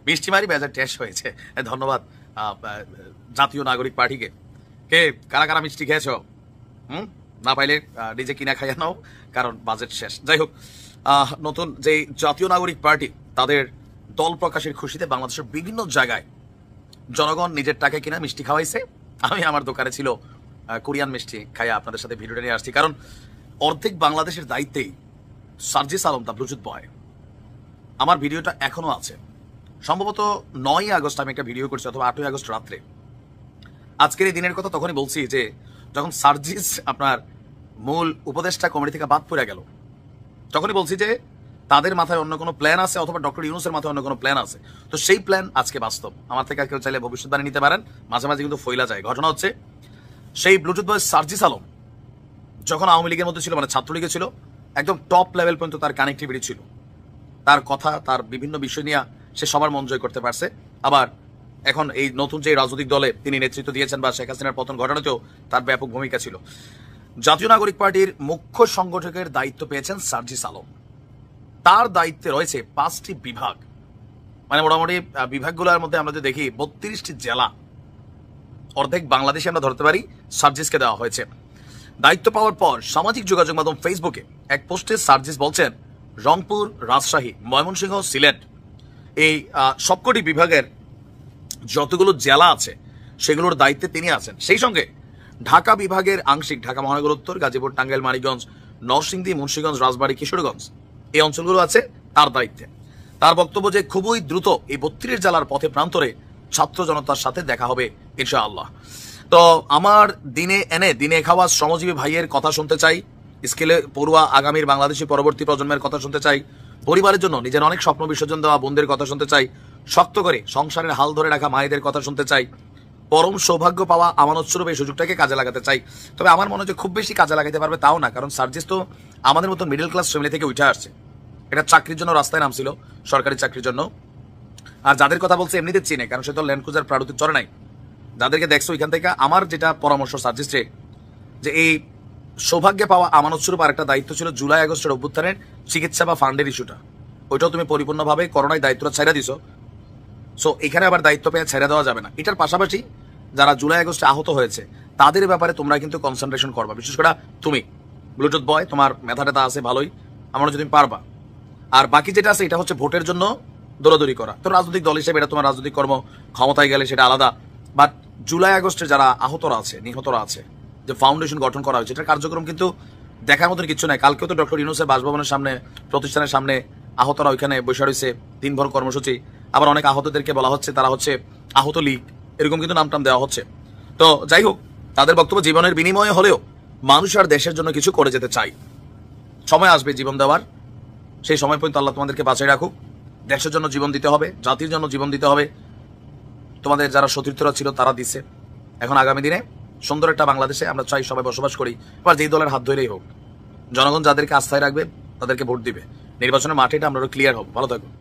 মিষ্টি মারি বাজার টেস্ট হয়েছে। ধন্যবাদ জাতীয় নাগরিক পার্টিকে। কে কারা কারা মিষ্টি খেয়েছ? না পাইলে নিজে কিনা খাইয়া নাও, কারণ বাজেট শেষ। যাই হোক, নতুন যে জাতীয় নাগরিক পার্টি তাদের দল প্রকাশের খুশিতে বাংলাদেশের বিভিন্ন জায়গায় জনগণ নিজের টাকায় কিনা মিষ্টি খাওয়াইছে। আমি আমার দোকানে ছিল কোরিয়ান মিষ্টি খাইয়া আপনাদের সাথে ভিডিওটা নিয়ে আসছি, কারণ অর্ধেক বাংলাদেশের দায়িত্বেই সার্জিস আলম দা ব্লুটুথ বয়। আমার ভিডিওটা এখনো আছে, সম্ভবত 9ই আগস্ট আমি একটা ভিডিও করছি, অথবা 8ই আগস্ট রাত্রে। আজকের এই দিনের কথা তখনই বলছি যে যখন সার্জিস আপনার মূল উপদেষ্টা কমিটি থেকে বাদ পড়ে গেল, তখনই বলছি যে তাদের মাথায় অন্য কোনো প্ল্যান আছে, অথবা ডক্টর ইউনূসের মাথায় অন্য কোনো প্ল্যান আছে। তো সেই প্ল্যান আজকে বাস্তব। আমার থেকে কেউ চাইলে ভবিষ্যৎবাণী নিতে পারেন, মাঝে মাঝে কিন্তু ফইলা যায়। ঘটনা হচ্ছে, সেই ব্লুটুথ বয় সার্জিস আলম যখন আওয়ামী লীগের মধ্যে ছিল, মানে ছাত্রলীগে ছিল, একদম টপ লেভেল পর্যন্ত তার কানেক্টিভিটি ছিল। তার কথা, তার বিভিন্ন বিষয় নিয়ে সে সবার মন জয় করতে পারছে। আবার এখন এই নতুন যে রাজনৈতিক দলে তিনি নেতৃত্ব দিয়েছেন, বা শেখ হাসিনার পতন ঘটানোতেও তার ব্যাপক ভূমিকা ছিল। জাতীয় নাগরিক পার্টির মুখ্য সংগঠকের দায়িত্ব পেয়েছেন সার্জিস আলম। তার দায়িত্বে রয়েছে 5টি বিভাগ, মানে মোটামুটি বিভাগগুলোর মধ্যে আমরা যদি দেখি 32টি জেলা, অর্ধেক বাংলাদেশে আমরা ধরতে পারি সার্জিসকে দেওয়া হয়েছে। দায়িত্ব পাওয়ার পর সামাজিক যোগাযোগ মাধ্যম ফেসবুকে এক পোস্টে সার্জিস বলছেন, রংপুর, রাজশাহী, ময়মনসিংহ, সিলেট এই সবকটি বিভাগের যতগুলো জেলা আছে সেগুলোর দায়িত্বে তিনি আছেন। সেই সঙ্গে ঢাকা বিভাগের আংশিক, ঢাকা মহানগর উত্তর, গাজীপুর, টাঙ্গাইল, মানিকগঞ্জ, নরসিংদী, মুন্সিগঞ্জ, রাজবাড়ী, কিশোরগঞ্জ এই অঞ্চলগুলো আছে তার দায়িত্বে। তার বক্তব্য যে খুবই দ্রুত এই 32 জেলার পথে প্রান্তরে ছাত্র জনতার সাথে দেখা হবে ইনশাআল্লাহ। তো আমার দিনে খাওয়া শ্রমজীবী ভাইয়ের কথা শুনতে চাই, স্কেলে পড়ুয়া আগামীর বাংলাদেশি পরবর্তী প্রজন্মের কথা শুনতে চাই, পরিবারের জন্য নিজের অনেক স্বপ্ন বিসর্জন দেওয়া বোনদের কথা শুনতে চাই, শক্ত করে সংসারের হাল ধরে রাখা মায়েদের কথা শুনতে চাই, পরম সৌভাগ্য পাওয়া আমানত স্বরূপ এই সুযোগটাকে কাজে লাগাতে চাই। তবে আমার মনে হচ্ছে খুব বেশি কাজে লাগাতে পারবে তাও না, কারণ সার্জিস তো আমাদের মতো মিডল ক্লাস ফ্যামিলি থেকে উঠে আসছে। এটা চাকরির জন্য রাস্তায় নামছিল, সরকারি চাকরির জন্য। আর যাদের কথা বলছে এমনিতে চিনে, কারণ সে তো ল্যান্ড ক্রুজার প্রাড়ুতে চড়ে নাই। যাদেরকে দেখছো ওইখান থেকে আমার যেটা পরামর্শ সার্জিসে, যে এই সৌভাগ্যে পাওয়া আমানত স্বরূপ আরেকটা দায়িত্ব ছিল জুলাই আগস্টের অভ্যুত্থানের চিকিৎসা বা ফান্ডের ইস্যুটা, ওইটাও তুমি পরিপূর্ণভাবে করোনায় দায়িত্বটা ছেড়ে দিছো। সো এখানে আবার দায়িত্ব পেয়ে ছেড়ে দেওয়া যাবে না। এটার পাশাপাশি যারা জুলাই আগস্টে আহত হয়েছে তাদের ব্যাপারে তোমরা কিন্তু কনসেন্ট্রেশন করবা। বিশেষ করে তুমি ব্লুটুথ বয়, তোমার মেধা টেধা আছে ভালোই, আমার যদি পারবা। আর বাকি যেটা আছে এটা হচ্ছে ভোটের জন্য দৌড়াদৌড়ি করা। তো রাজনৈতিক দল হিসেবে এটা তোমার রাজনৈতিক কর্ম, ক্ষমতায় গেলে সেটা আলাদা। বাট জুলাই আগস্টে যারা আহতরা আছে, নিহতরা আছে, যে ফাউন্ডেশন গঠন করা হয়েছে, এটার কার্যক্রম কিন্তু দেখার মতন কিছু নাই। কালকেও তো ডক্টর ইউনূসের বাসভবনের সামনে, প্রতিষ্ঠানের সামনে আহতরা ওইখানে বসে রয়েছে, দিনভর কর্মসূচি। আবার অনেক আহতদেরকে বলা হচ্ছে তারা হচ্ছে আহত লীগ, এরকম কিন্তু নাম টাম দেওয়া হচ্ছে। তো যাই হোক, তাদের বক্তব্য জীবনের বিনিময়ে হলেও মানুষ আর দেশের জন্য কিছু করে যেতে চাই। সময় আসবে জীবন দেওয়ার, সেই সময় পর্যন্ত আল্লাহ তোমাদেরকে বাঁচিয়ে রাখুক। দেশের জন্য জীবন দিতে হবে, জাতির জন্য জীবন দিতে হবে। তোমাদের যারা সতীর্থরা ছিল তারা দিছে। এখন আগামী দিনে সুন্দর একটা বাংলাদেশে আমরা চাই সবাই বসবাস করি। এবার যেই দলের হাত ধরেই হোক, জনগণ যাদেরকে আস্থায় রাখবে তাদেরকে ভোট দিবে। নির্বাচনের মাঠে এটা আমরা ক্লিয়ার হব। ভালো থাকুন।